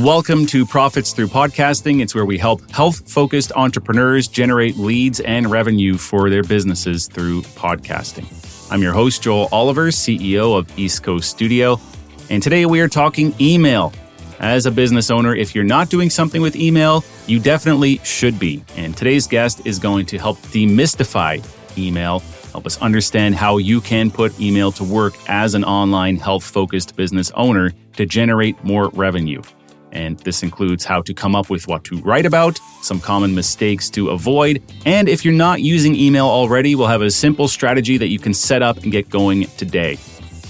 Welcome to Profits Through Podcasting. It's where we help health-focused entrepreneurs generate leads and revenue for their businesses through podcasting. I'm your host, Joel Oliver, CEO of East Coast Studio. And today we are talking email. As a business owner, if you're not doing something with email, you definitely should be. And today's guest is going to help demystify email, help us understand how you can put email to work as an online health-focused business owner to generate more revenue. And this includes how to come up with what to write about, some common mistakes to avoid, and if you're not using email already, we'll have a simple strategy that you can set up and get going today.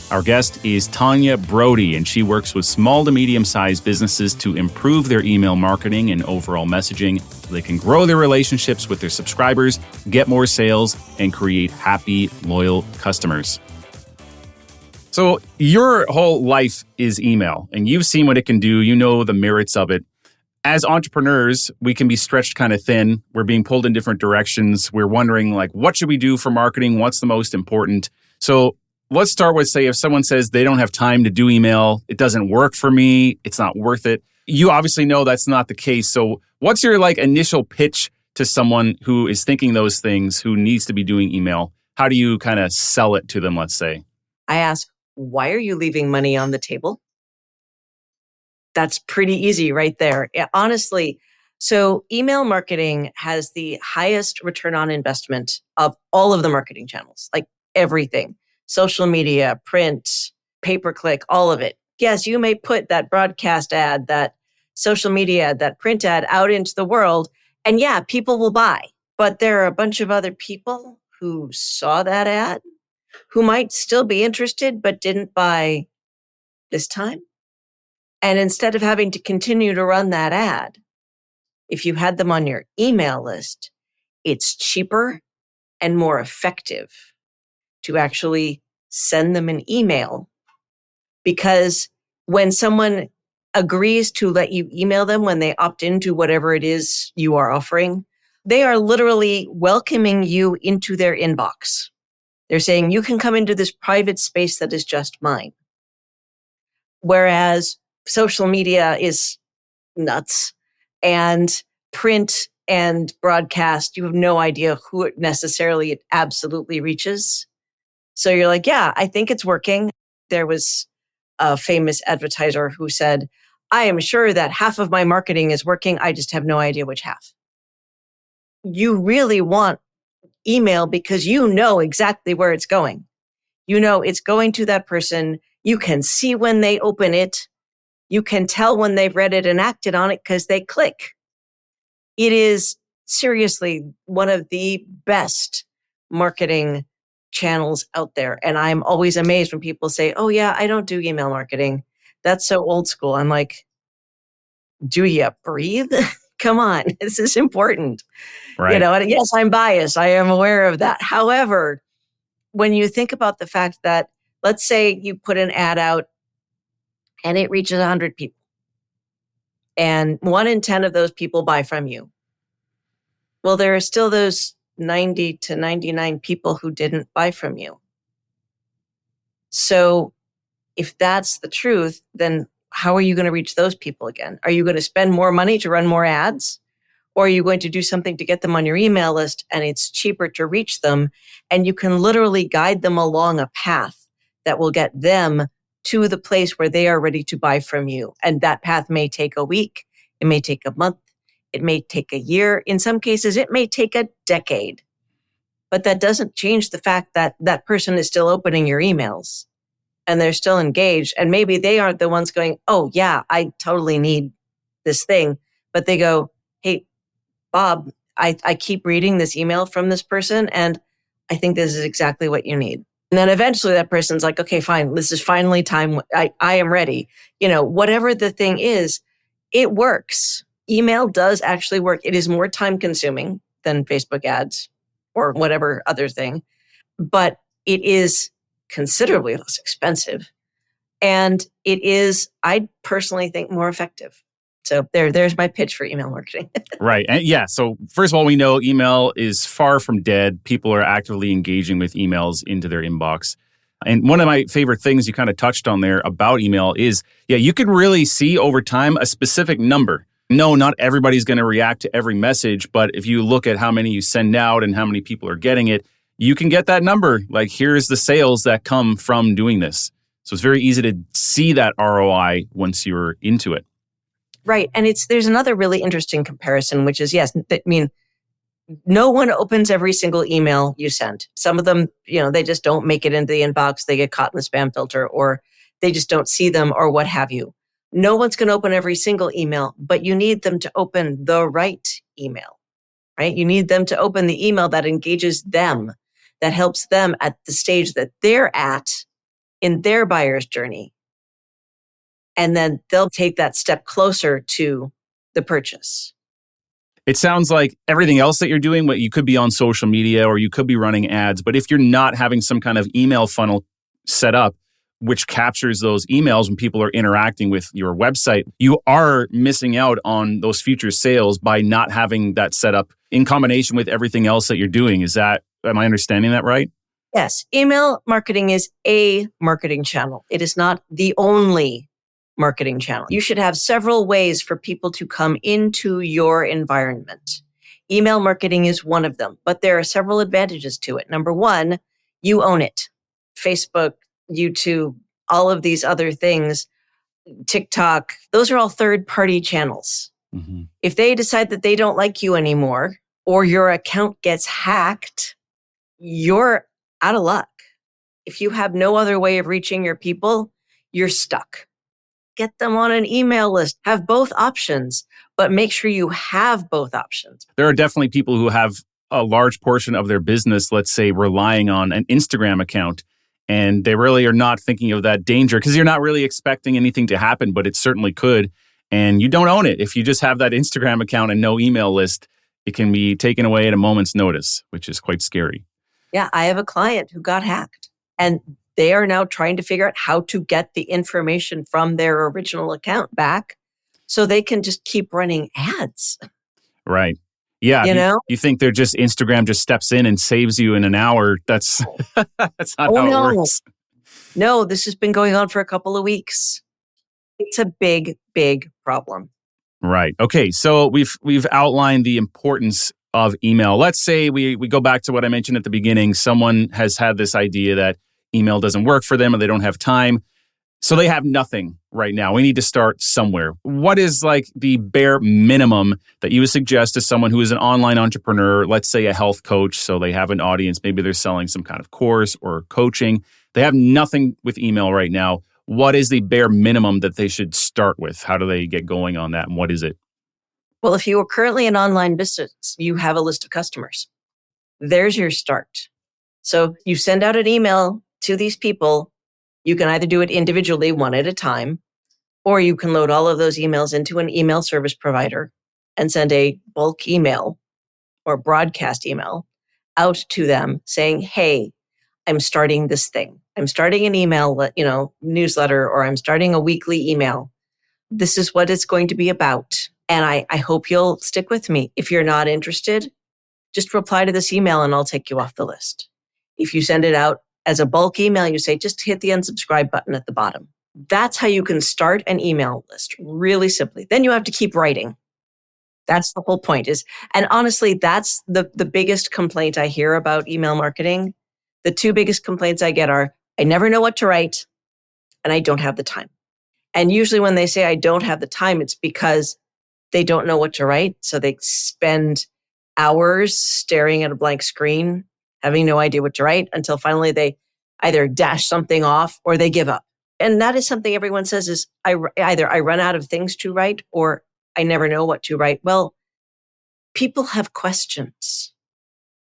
Our guest is Tanya Brody, and she works with small to medium-sized businesses to improve their email marketing and overall messaging so they can grow their relationships with their subscribers, get more sales, and create happy, loyal customers. So your whole life is email, and you've seen what it can do. You know the merits of it. As entrepreneurs, we can be stretched kind of thin. We're being pulled in different directions. We're wondering, what should we do for marketing? What's the most important? So let's start with, say, if someone says they don't have time to do email, it doesn't work for me, it's not worth it. You obviously know that's not the case. So what's your initial pitch to someone who is thinking those things, who needs to be doing email? How do you kind of sell it to them, let's say? I ask, why are you leaving money on the table? That's pretty easy right there. Honestly, so email marketing has the highest return on investment of all of the marketing channels, everything. Social media, print, pay-per-click, all of it. Yes, you may put that broadcast ad, that social media, that print ad out into the world, and yeah, people will buy. But there are a bunch of other people who saw that ad, who might still be interested, but didn't buy this time. And instead of having to continue to run that ad, if you had them on your email list, it's cheaper and more effective to actually send them an email. Because when someone agrees to let you email them, when they opt into whatever it is you are offering, they are literally welcoming you into their inbox. They're saying, you can come into this private space that is just mine. Whereas social media is nuts, and print and broadcast, you have no idea who it absolutely reaches. So you're like, yeah, I think it's working. There was a famous advertiser who said, I am sure that half of my marketing is working. I just have no idea which half. You really want email because you know exactly where it's going. You know it's going to that person. You can see when they open it. You can tell when they've read it and acted on it because they click. It is seriously one of the best marketing channels out there. And I'm always amazed when people say, oh yeah, I don't do email marketing. That's so old school. I'm like, do you breathe? Come on, this is important. Right. And yes, I'm biased. I am aware of that. However, when you think about the fact that, let's say you put an ad out and it reaches 100 people, and 1 in 10 of those people buy from you. Well, there are still those 90 to 99 people who didn't buy from you. So if that's the truth, then how are you going to reach those people again? Are you going to spend more money to run more ads? Or are you going to do something to get them on your email list and it's cheaper to reach them, and you can literally guide them along a path that will get them to the place where they are ready to buy from you. And that path may take a week, it may take a month, it may take a year. In some cases, it may take a decade. But that doesn't change the fact that that person is still opening your emails and they're still engaged. And maybe they aren't the ones going, oh yeah, I totally need this thing. But they go, hey, Bob, I keep reading this email from this person, and I think this is exactly what you need. And then eventually that person's like, okay, fine, this is finally time. I am ready. Whatever the thing is, it works. Email does actually work. It is more time consuming than Facebook ads or whatever other thing, but it is considerably less expensive. And it is, I personally think, more effective. So there's my pitch for email marketing. Right. And yeah. So first of all, we know email is far from dead. People are actively engaging with emails into their inbox. And one of my favorite things you kind of touched on there about email is, you can really see over time a specific number. No, not everybody's going to react to every message, but if you look at how many you send out and how many people are getting it, you can get that number. Like, here's the sales that come from doing this. So it's very easy to see that ROI once you're into it. Right. And there's another really interesting comparison, which is, no one opens every single email you send. Some of them, they just don't make it into the inbox. They get caught in the spam filter, or they just don't see them, or what have you. No one's going to open every single email, but you need them to open the right email, right? You need them to open the email that engages them, that helps them at the stage that they're at in their buyer's journey. And then they'll take that step closer to the purchase. It sounds like everything else that you're doing, you could be on social media or you could be running ads, but if you're not having some kind of email funnel set up, which captures those emails when people are interacting with your website, you are missing out on those future sales by not having that set up in combination with everything else that you're doing. Am I understanding that right? Yes. Email marketing is a marketing channel. It is not the only marketing channel. You should have several ways for people to come into your environment. Email marketing is one of them, but there are several advantages to it. Number one, you own it. Facebook, YouTube, all of these other things, TikTok, those are all third-party channels. Mm-hmm. If they decide that they don't like you anymore, or your account gets hacked, you're out of luck. If you have no other way of reaching your people, you're stuck. Get them on an email list. Have both options, but make sure you have both options. There are definitely people who have a large portion of their business, let's say, relying on an Instagram account, and they really are not thinking of that danger because you're not really expecting anything to happen, but it certainly could, and you don't own it. If you just have that Instagram account and no email list, it can be taken away at a moment's notice, which is quite scary. Yeah, I have a client who got hacked, and they are now trying to figure out how to get the information from their original account back so they can just keep running ads. Right. Yeah. You think they're just Instagram just steps in and saves you in an hour. That's not how it works. No, this has been going on for a couple of weeks. It's a big, big problem. Right. Okay. So we've outlined the importance of email. Let's say we go back to what I mentioned at the beginning. Someone has had this idea that email doesn't work for them or they don't have time. So they have nothing right now. We need to start somewhere. What is like the bare minimum that you would suggest to someone who is an online entrepreneur, let's say a health coach, so they have an audience, maybe they're selling some kind of course or coaching. They have nothing with email right now. What is the bare minimum that they should start with? How do they get going on that? And what is it? Well, if you are currently an online business, you have a list of customers. There's your start. So you send out an email to these people. You can either do it individually, one at a time, or you can load all of those emails into an email service provider and send a bulk email or broadcast email out to them saying, hey, I'm starting this thing. I'm starting an email, newsletter, or I'm starting a weekly email. This is what it's going to be about. And I hope you'll stick with me. If you're not interested, just reply to this email and I'll take you off the list. If you send it out as a bulk email, you say, just hit the unsubscribe button at the bottom. That's how you can start an email list really simply. Then you have to keep writing. That's the whole point and honestly, that's the biggest complaint I hear about email marketing. The two biggest complaints I get are, I never know what to write and I don't have the time. And usually when they say I don't have the time, it's because they don't know what to write. So they spend hours staring at a blank screen, having no idea what to write until finally they either dash something off or they give up. And that is something everyone says is either I run out of things to write or I never know what to write. Well, people have questions,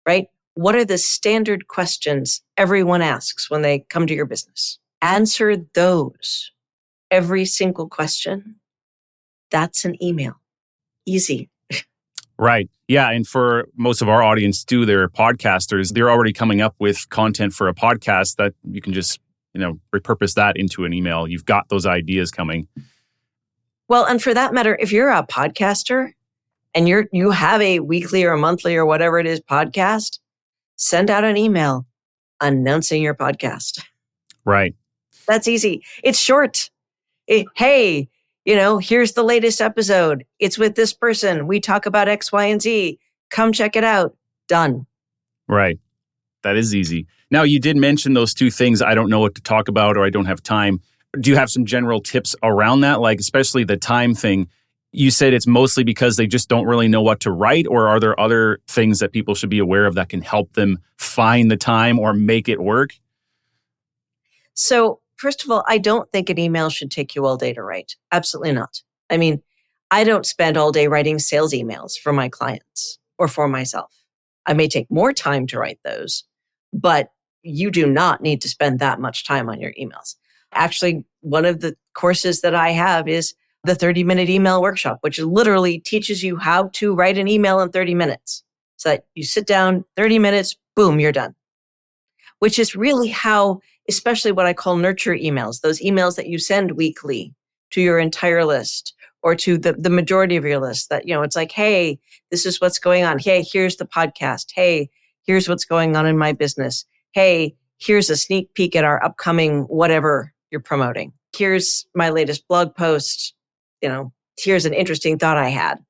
right? What are the standard questions everyone asks when they come to your business? Answer those. Every single question. That's an email. Easy. Right. Yeah. And for most of our audience too, they're podcasters. They're already coming up with content for a podcast that you can just, repurpose that into an email. You've got those ideas coming. Well, and for that matter, if you're a podcaster and you have a weekly or monthly or whatever it is podcast, send out an email announcing your podcast. Right. That's easy. It's short. Hey, here's the latest episode. It's with this person. We talk about X, Y, and Z. Come check it out. Done. Right. That is easy. Now, you did mention those two things. I don't know what to talk about or I don't have time. Do you have some general tips around that? Like, especially the time thing. You said it's mostly because they just don't really know what to write, or are there other things that people should be aware of that can help them find the time or make it work? So, first of all, I don't think an email should take you all day to write. Absolutely not. I mean, I don't spend all day writing sales emails for my clients or for myself. I may take more time to write those, but you do not need to spend that much time on your emails. Actually, one of the courses that I have is the 30-minute email workshop, which literally teaches you how to write an email in 30 minutes. So that you sit down, 30 minutes, boom, you're done. Which is really how, especially what I call nurture emails, those emails that you send weekly to your entire list or to the majority of your list, that, it's like, hey, this is what's going on. Hey, here's the podcast. Hey, here's what's going on in my business. Hey, here's a sneak peek at our upcoming whatever you're promoting. Here's my latest blog post. Here's an interesting thought I had.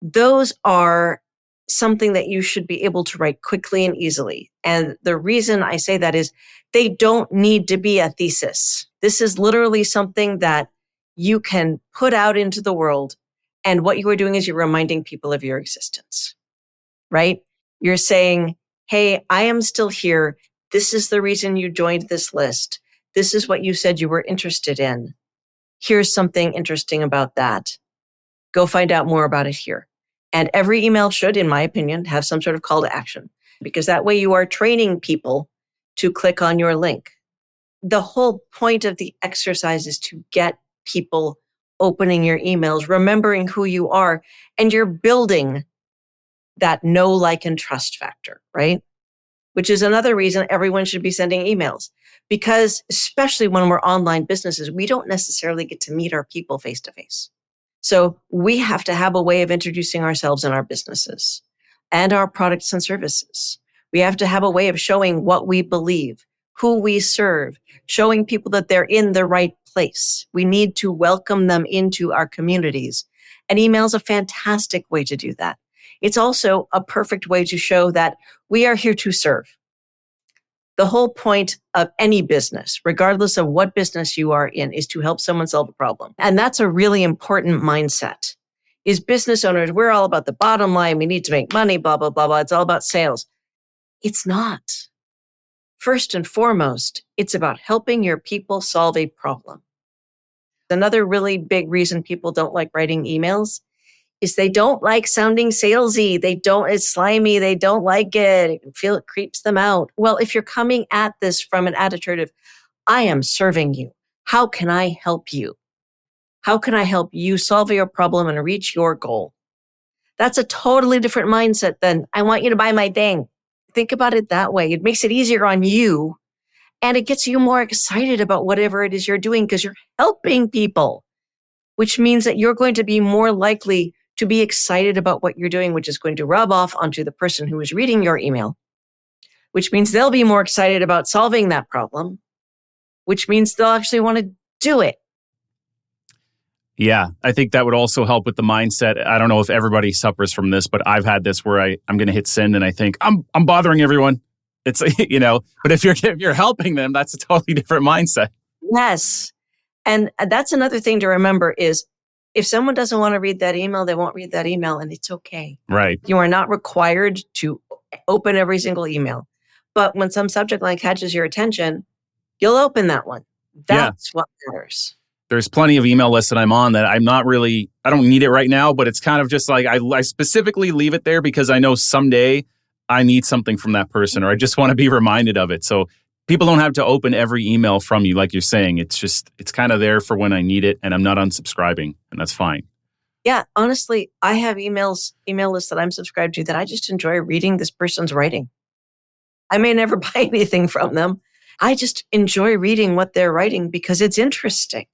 Those are something that you should be able to write quickly and easily. And the reason I say that is they don't need to be a thesis. This is literally something that you can put out into the world. And what you are doing is you're reminding people of your existence, right? You're saying, hey, I am still here. This is the reason you joined this list. This is what you said you were interested in. Here's something interesting about that. Go find out more about it here. And every email should, in my opinion, have some sort of call to action, because that way you are training people to click on your link. The whole point of the exercise is to get people opening your emails, remembering who you are, and you're building that know, like, and trust factor, right? Which is another reason everyone should be sending emails. Because especially when we're online businesses, we don't necessarily get to meet our people face to face. So we have to have a way of introducing ourselves and our businesses and our products and services. We have to have a way of showing what we believe, who we serve, showing people that they're in the right place. We need to welcome them into our communities. And email is a fantastic way to do that. It's also a perfect way to show that we are here to serve. The whole point of any business, regardless of what business you are in, is to help someone solve a problem. And that's a really important mindset. Is business owners, we're all about the bottom line. We need to make money, blah, blah, blah, blah. It's all about sales. It's not. First and foremost, it's about helping your people solve a problem. Another really big reason people don't like writing emails is they don't like sounding salesy. It's slimy. They don't like it. Feel it creeps them out. Well, if you're coming at this from an attitude of, I am serving you. How can I help you? How can I help you solve your problem and reach your goal? That's a totally different mindset than, I want you to buy my thing. Think about it that way. It makes it easier on you, and it gets you more excited about whatever it is you're doing because you're helping people, which means that you're going to be more likely to be excited about what you're doing, which is going to rub off onto the person who is reading your email, which means they'll be more excited about solving that problem, which means they'll actually want to do it. Yeah, I think that would also help with the mindset. I don't know if everybody suffers from this, but I've had this where I'm going to hit send and I think I'm bothering everyone. It's, but if you're helping them, that's a totally different mindset. Yes. And that's another thing to remember is if someone doesn't want to read that email, they won't read that email, and it's okay. Right. You are not required to open every single email. But when some subject line catches your attention, you'll open that one. That's what matters. There's plenty of email lists that I'm on that I don't need it right now, but it's kind of just like I specifically leave it there because I know someday I need something from that person or I just want to be reminded of it. So people don't have to open every email from you, like you're saying. It's kind of there for when I need it and I'm not unsubscribing, and that's fine. Yeah, honestly, I have email lists that I'm subscribed to that I just enjoy reading this person's writing. I may never buy anything from them. I just enjoy reading what they're writing because it's interesting.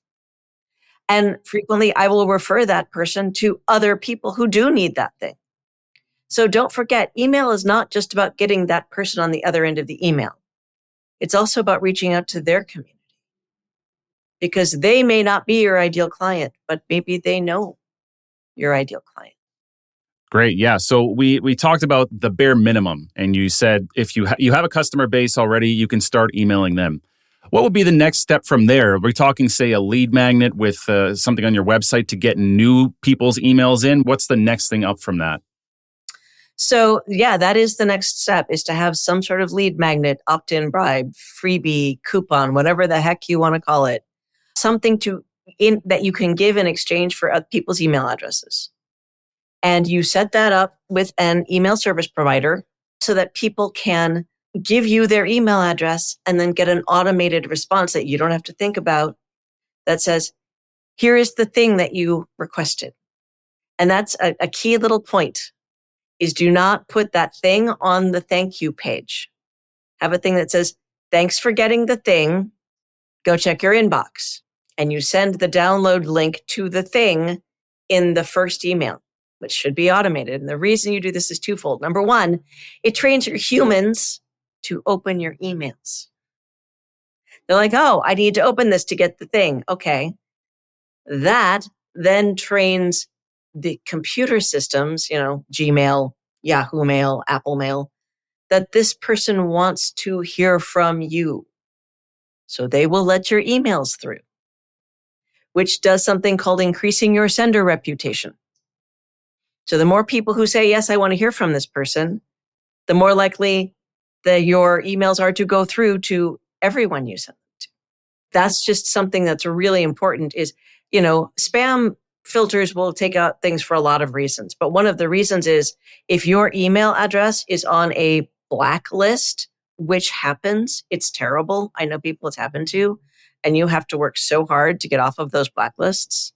And frequently I will refer that person to other people who do need that thing. So don't forget, email is not just about getting that person on the other end of the email. It's also about reaching out to their community because they may not be your ideal client, but maybe they know your ideal client. Great. Yeah. So we talked about the bare minimum, and you said if you have a customer base already, you can start emailing them. What would be the next step from there? Are we talking, say, a lead magnet with something on your website to get new people's emails in? What's the next thing up from that? So yeah, that is the next step, is to have some sort of lead magnet, opt-in bribe, freebie, coupon, whatever the heck you want to call it. Something that you can give in exchange for people's email addresses. And you set that up with an email service provider so that people can give you their email address and then get an automated response that you don't have to think about that says, here is the thing that you requested. And that's a key little point, is do not put that thing on the thank you page. Have a thing that says, thanks for getting the thing. Go check your inbox. And you send the download link to the thing in the first email, which should be automated. And the reason you do this is twofold. Number one, it trains your humans to open your emails. They're like, oh, I need to open this to get the thing. Okay. That then trains the computer systems, Gmail, Yahoo Mail, Apple Mail, that this person wants to hear from you. So they will let your emails through, which does something called increasing your sender reputation. So the more people who say, yes, I want to hear from this person, the more likely that your emails are to go through to everyone you send them to. That's just something that's really important is, spam filters will take out things for a lot of reasons. But one of the reasons is if your email address is on a blacklist, which happens, it's terrible. I know people it's happened to, and you have to work so hard to get off of those blacklists.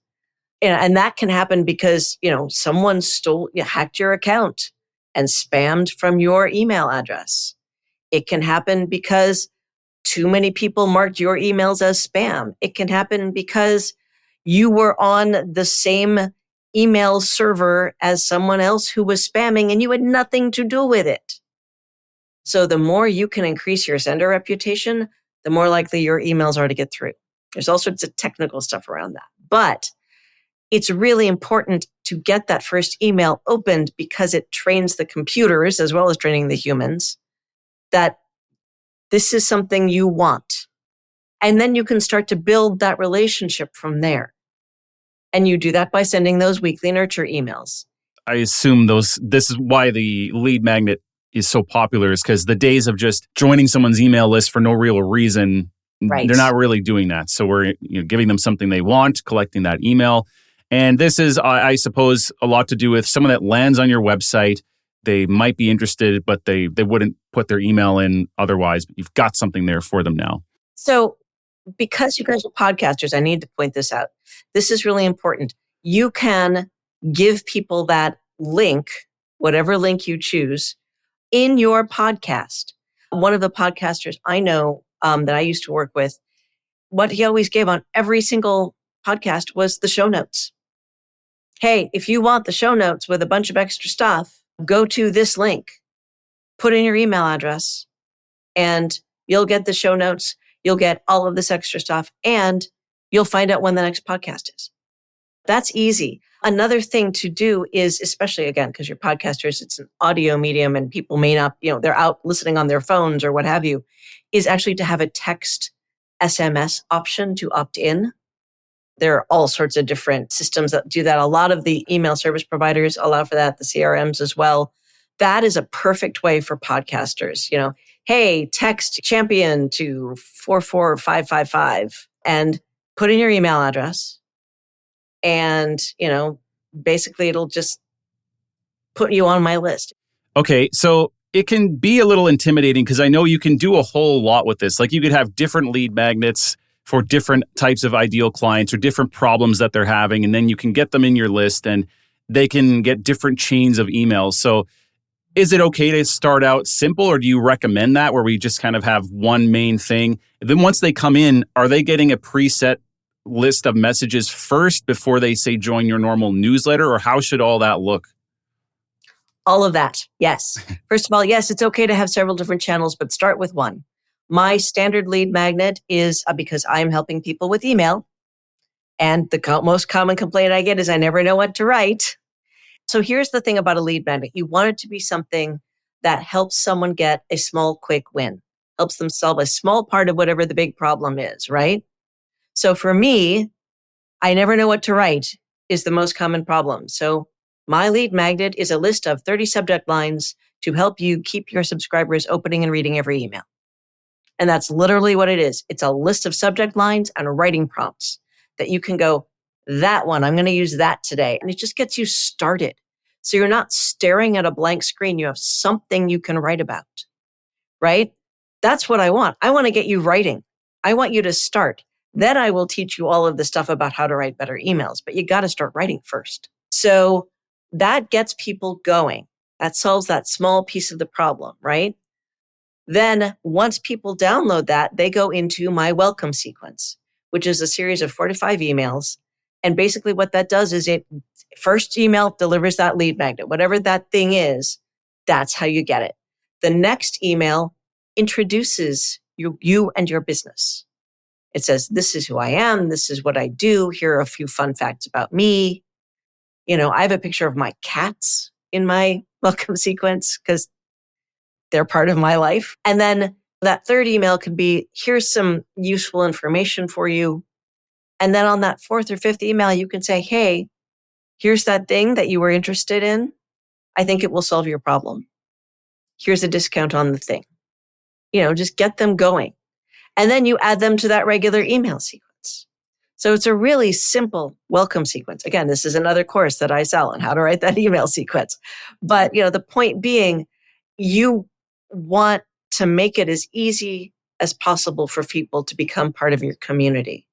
And that can happen because, someone hacked your account and spammed from your email address. It can happen because too many people marked your emails as spam. It can happen because you were on the same email server as someone else who was spamming and you had nothing to do with it. So the more you can increase your sender reputation, the more likely your emails are to get through. There's all sorts of technical stuff around that. But it's really important to get that first email opened because it trains the computers as well as training the humans that this is something you want. And then you can start to build that relationship from there. And you do that by sending those weekly nurture emails. I assume this is why the lead magnet is so popular, is because the days of just joining someone's email list for no real reason, right, they're not really doing that. So we're giving them something they want, collecting that email. And this is, I suppose, a lot to do with someone that lands on your website. They might be interested, but they wouldn't put their email in otherwise. But you've got something there for them now. So because you guys are podcasters, I need to point this out. This is really important. You can give people that link, whatever link you choose, in your podcast. One of the podcasters I know that I used to work with, what he always gave on every single podcast was the show notes. Hey, if you want the show notes with a bunch of extra stuff, go to this link, put in your email address, and you'll get the show notes. You'll get all of this extra stuff, and you'll find out when the next podcast is. That's easy. Another thing to do is, especially again, because you're podcasters, it's an audio medium and people may not, they're out listening on their phones or what have you, is actually to have a text SMS option to opt in. There are all sorts of different systems that do that. A lot of the email service providers allow for that, the CRMs as well. That is a perfect way for podcasters. Hey, text champion to 44555 and put in your email address. And, basically it'll just put you on my list. Okay, so it can be a little intimidating because I know you can do a whole lot with this. Like you could have different lead magnets for different types of ideal clients or different problems that they're having. And then you can get them in your list and they can get different chains of emails. So is it okay to start out simple, or do you recommend that where we just kind of have one main thing? And then once they come in, are they getting a preset list of messages first before they say join your normal newsletter, or how should all that look? All of that, yes. First of all, yes, it's okay to have several different channels, but start with one. My standard lead magnet is because I'm helping people with email. And the most common complaint I get is I never know what to write. So here's the thing about a lead magnet. You want it to be something that helps someone get a small, quick win, helps them solve a small part of whatever the big problem is, right? So for me, I never know what to write is the most common problem. So my lead magnet is a list of 30 subject lines to help you keep your subscribers opening and reading every email. And that's literally what it is. It's a list of subject lines and writing prompts that you can go, that one, I'm going to use that today. And it just gets you started. So you're not staring at a blank screen. You have something you can write about, right? That's what I want. I want to get you writing. I want you to start. Then I will teach you all of the stuff about how to write better emails, but you got to start writing first. So that gets people going. That solves that small piece of the problem, right? Then once people download that, they go into my welcome sequence, which is a series of 4 to 5 emails. And basically what that does is it first email delivers that lead magnet, whatever that thing is, that's how you get it. The next email introduces you and your business. It says, this is who I am. This is what I do. Here are a few fun facts about me. I have a picture of my cats in my welcome sequence because they're part of my life. And then that third email could be, here's some useful information for you. And then on that fourth or fifth email, you can say, hey, here's that thing that you were interested in. I think it will solve your problem. Here's a discount on the thing. Just get them going. And then you add them to that regular email sequence. So it's a really simple welcome sequence. Again, this is another course that I sell on how to write that email sequence. But, the point being, you want to make it as easy as possible for people to become part of your community.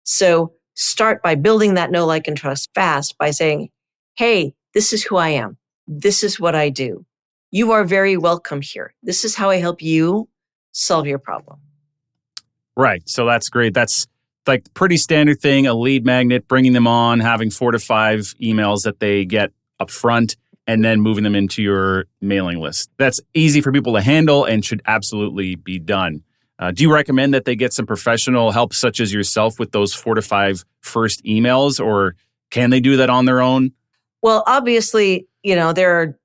So start by building that know, like, and trust fast by saying, hey, this is who I am. This is what I do. You are very welcome here. This is how I help you solve your problem. Right. So that's great. That's like pretty standard thing, a lead magnet, bringing them on, having 4 to 5 emails that they get up front, and then moving them into your mailing list. That's easy for people to handle and should absolutely be done. Do you recommend that they get some professional help such as yourself with those 4 to 5 first emails, or can they do that on their own? Well, obviously, there are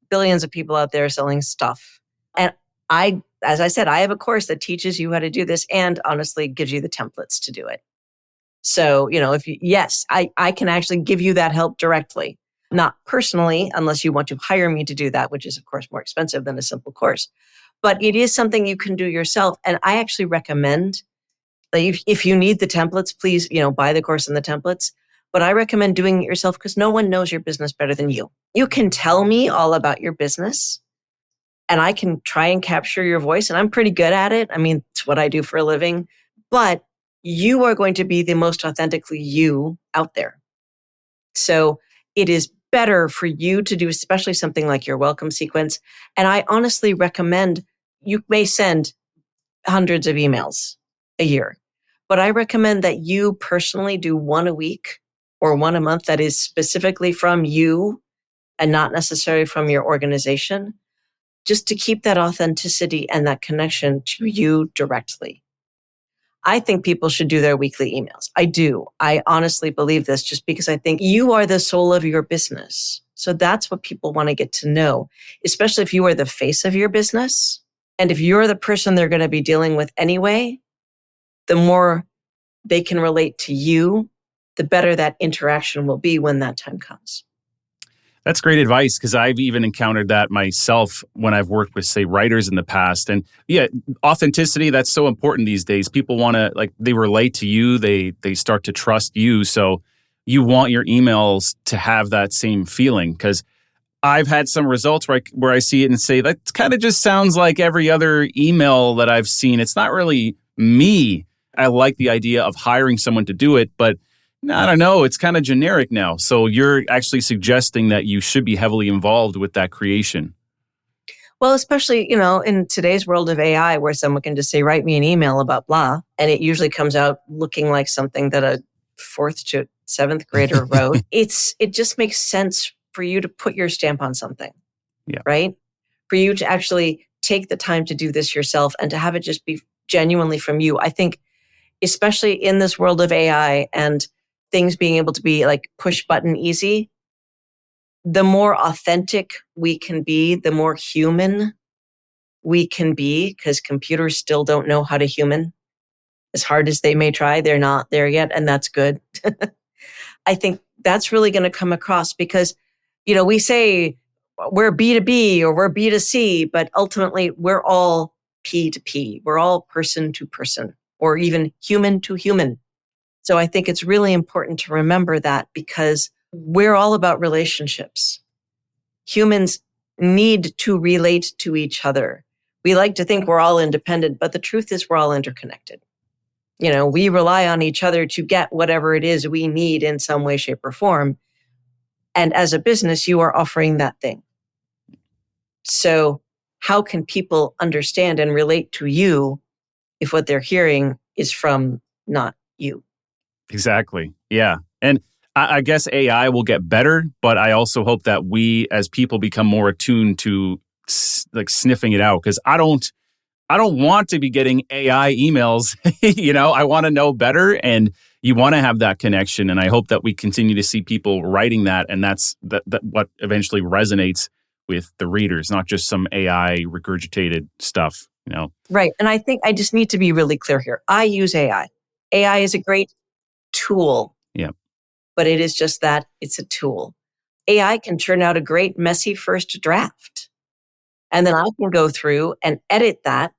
billions of people out there selling stuff. And as I said, I have a course that teaches you how to do this and honestly gives you the templates to do it. So, I can actually give you that help directly. Not personally, unless you want to hire me to do that, which is, of course, more expensive than a simple course. But it is something you can do yourself. And I actually recommend that if you need the templates, please, buy the course and the templates. But I recommend doing it yourself because no one knows your business better than you. You can tell me all about your business and I can try and capture your voice. And I'm pretty good at it. I mean, it's what I do for a living. But you are going to be the most authentically you out there. So it is better for you to do, especially something like your welcome sequence. And I honestly recommend, you may send hundreds of emails a year, but I recommend that you personally do one a week or one a month that is specifically from you and not necessarily from your organization, just to keep that authenticity and that connection to you directly. I think people should do their weekly emails. I do. I honestly believe this just because I think you are the soul of your business. So that's what people want to get to know, especially if you are the face of your business. And if you're the person they're going to be dealing with anyway, the more they can relate to you, the better that interaction will be when that time comes. That's great advice because I've even encountered that myself when I've worked with, say, writers in the past. And yeah, authenticity, that's so important these days. People want to, they relate to you. They start to trust you. So you want your emails to have that same feeling because I've had some results where I see it and say, that kind of just sounds like every other email that I've seen. It's not really me. I like the idea of hiring someone to do it, but I don't know. It's kind of generic now. So you're actually suggesting that you should be heavily involved with that creation. Well, especially, in today's world of AI where someone can just say, write me an email about blah. And it usually comes out looking like something that a 4th to 7th grader wrote. It just makes sense for you to put your stamp on something, right? For you to actually take the time to do this yourself and to have it just be genuinely from you. I think, especially in this world of AI and things being able to be like push button easy, the more authentic we can be, the more human we can be, because computers still don't know how to human. As hard as they may try, they're not there yet, and that's good. I think that's really going to come across because, we say we're B2B or we're B2C, but ultimately we're all P2P. We're all person to person or even human to human. So I think it's really important to remember that because we're all about relationships. Humans need to relate to each other. We like to think we're all independent, but the truth is we're all interconnected. We rely on each other to get whatever it is we need in some way, shape, or form. And as a business, you are offering that thing. So how can people understand and relate to you if what they're hearing is from not you? Exactly. Yeah. And I guess AI will get better, but I also hope that we as people become more attuned to sniffing it out, because I don't want to be getting AI emails. I want to know better, and you want to have that connection. And I hope that we continue to see people writing that, and that's what eventually resonates with the readers, not just some AI regurgitated stuff. Right. And I think I just need to be really clear here. I use AI. AI is a great tool. Yeah. But it is just that it's a tool. AI can turn out a great messy first draft. And then I can go through and edit that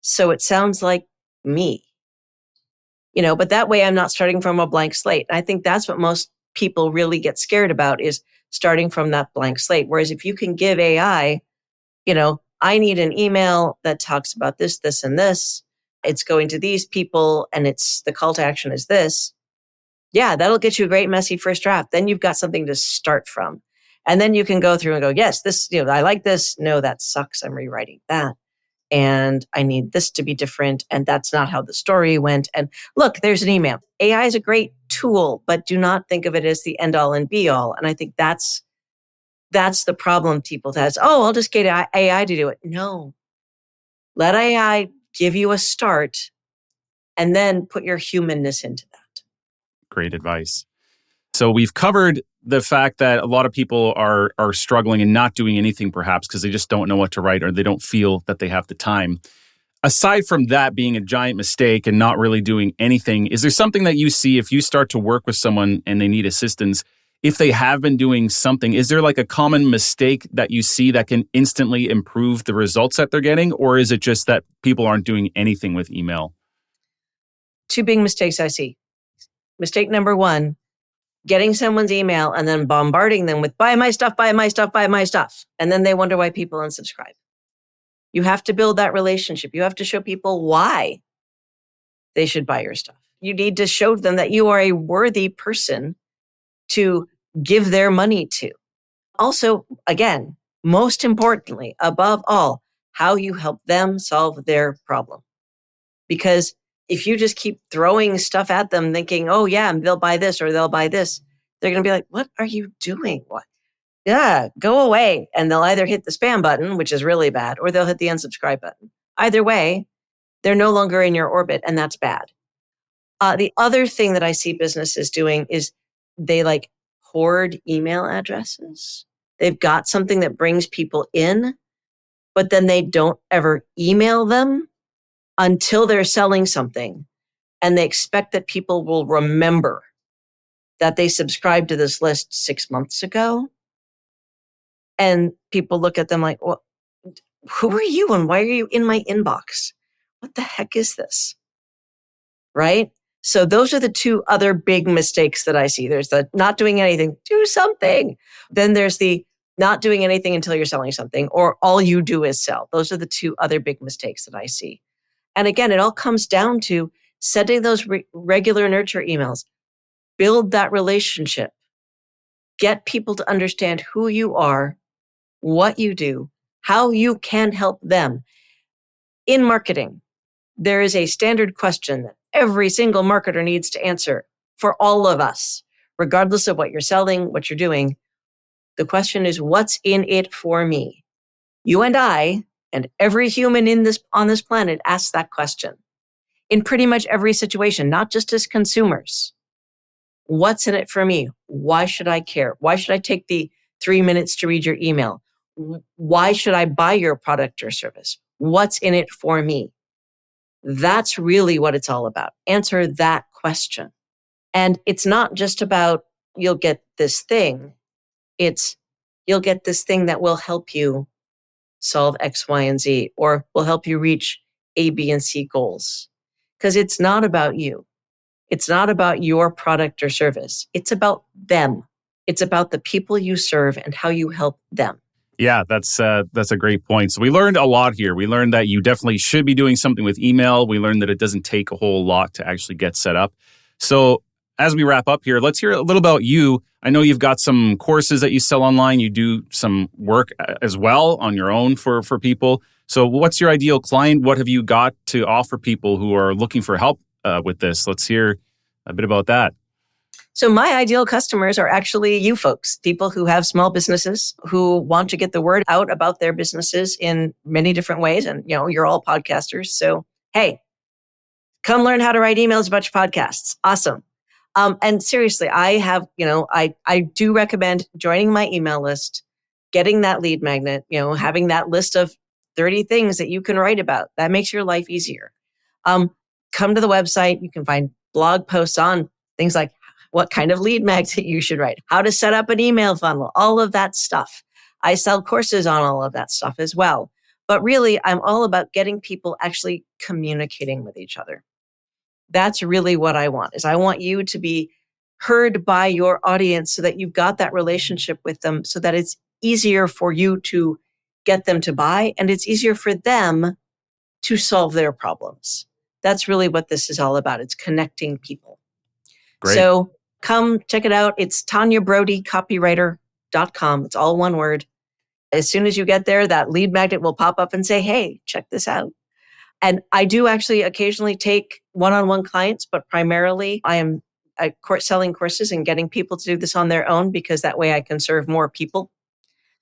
so it sounds like me. But that way I'm not starting from a blank slate. I think that's what most people really get scared about, is starting from that blank slate. Whereas if you can give AI, I need an email that talks about this, this, and this. It's going to these people and the call to action is this. Yeah, that'll get you a great messy first draft. Then you've got something to start from. And then you can go through and go, yes, this, I like this. No, that sucks. I'm rewriting that. And I need this to be different. And that's not how the story went. And look, there's an email. AI is a great tool, but do not think of it as the end all and be all. And I think that's the problem people has. Oh, I'll just get AI to do it. No, let AI give you a start and then put your humanness into that. Great advice. So we've covered the fact that a lot of people are struggling and not doing anything, perhaps because they just don't know what to write or they don't feel that they have the time. Aside from that being a giant mistake and not really doing anything, is there something that you see if you start to work with someone and they need assistance, if they have been doing something, is there like a common mistake that you see that can instantly improve the results that they're getting? Or is it just that people aren't doing anything with email? Two big mistakes I see. Mistake number one, getting someone's email and then bombarding them with buy my stuff, buy my stuff, buy my stuff. And then they wonder why people unsubscribe. You have to build that relationship. You have to show people why they should buy your stuff. You need to show them that you are a worthy person to give their money to. Also, again, most importantly, above all, how you help them solve their problem. Because if you just keep throwing stuff at them thinking, oh yeah, they'll buy this or they'll buy this, they're going to be like, what are you doing? What? Yeah, go away. And they'll either hit the spam button, which is really bad, or they'll hit the unsubscribe button. Either way, they're no longer in your orbit, and that's bad. The other thing that I see businesses doing is they hoard email addresses. They've got something that brings people in, but then they don't ever email them until they're selling something. And they expect that people will remember that they subscribed to this list 6 months ago. And people look at them like, well, who are you and why are you in my inbox? What the heck is this? Right? So those are the two other big mistakes that I see. There's the not doing anything, do something. Then there's the not doing anything until you're selling something, or all you do is sell. Those are the two other big mistakes that I see. And again, it all comes down to sending those regular nurture emails. Build that relationship. Get people to understand who you are, what you do, how you can help them. In marketing, there is a standard question that every single marketer needs to answer for all of us, regardless of what you're selling, what you're doing. The question is, what's in it for me? You and I And every human on this planet asks that question in pretty much every situation, not just as consumers. What's in it for me? Why should I care? Why should I take the 3 minutes to read your email? Why should I buy your product or service? What's in it for me? That's really what it's all about. Answer that question. And it's not just about you'll get this thing. It's you'll get this thing that will help you solve X, Y, and Z, or will help you reach A, B, and C goals. Because it's not about you. It's not about your product or service. It's about them. It's about the people you serve and how you help them. Yeah, that's a great point. So we learned a lot here. We learned that you definitely should be doing something with email. We learned that it doesn't take a whole lot to actually get set up. So as we wrap up here, let's hear a little about you. I know you've got some courses that you sell online. You do some work as well on your own for people. So what's your ideal client? What have you got to offer people who are looking for help with this? Let's hear a bit about that. So my ideal customers are actually you folks, people who have small businesses who want to get the word out about their businesses in many different ways. And, you're all podcasters. So, hey, come learn how to write emails about your podcasts. Awesome. And seriously, I have, I do recommend joining my email list, getting that lead magnet, having that list of 30 things that you can write about. That makes your life easier. Come to the website. You can find blog posts on things like what kind of lead magnet you should write, how to set up an email funnel, all of that stuff. I sell courses on all of that stuff as well. But really, I'm all about getting people actually communicating with each other. That's really what I want, is I want you to be heard by your audience so that you've got that relationship with them so that it's easier for you to get them to buy and it's easier for them to solve their problems. That's really what this is all about. It's connecting people. Great. So come check it out. It's TanyaBrodyCopywriter.com. It's all one word. As soon as you get there, that lead magnet will pop up and say, hey, check this out. And I do actually occasionally take one-on-one clients, but primarily I am selling courses and getting people to do this on their own because that way I can serve more people.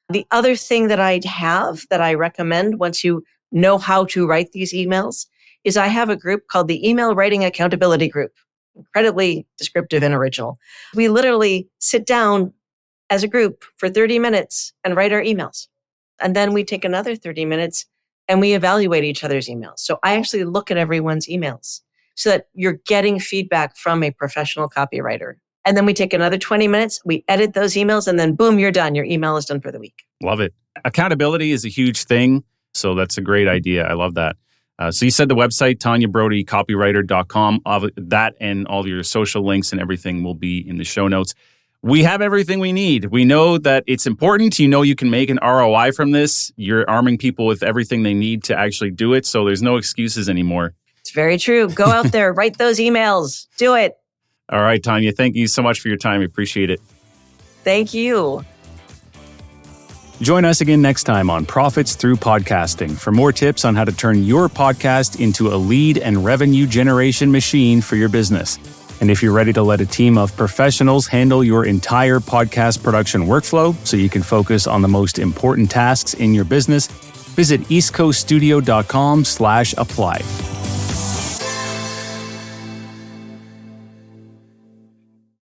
The other thing that I have that I recommend once you know how to write these emails is I have a group called the Email Writing Accountability Group. Incredibly descriptive and original. We literally sit down as a group for 30 minutes and write our emails. And then we take another 30 minutes and we evaluate each other's emails. So I actually look at everyone's emails so that you're getting feedback from a professional copywriter. And then we take another 20 minutes, we edit those emails, and then boom, you're done. Your email is done for the week. Love it. Accountability is a huge thing. So that's a great idea. I love that. So you said the website, TanyaBrodyCopywriter.com. That and all your social links and everything will be in the show notes. We have everything we need. We know that it's important. You can make an ROI from this. You're arming people with everything they need to actually do it. So there's no excuses anymore. It's very true. Go out there, write those emails. Do it. All right, Tanya, thank you so much for your time. I appreciate it. Thank you. Join us again next time on Profits Through Podcasting for more tips on how to turn your podcast into a lead and revenue generation machine for your business. And if you're ready to let a team of professionals handle your entire podcast production workflow so you can focus on the most important tasks in your business, visit eastcoaststudio.com/apply.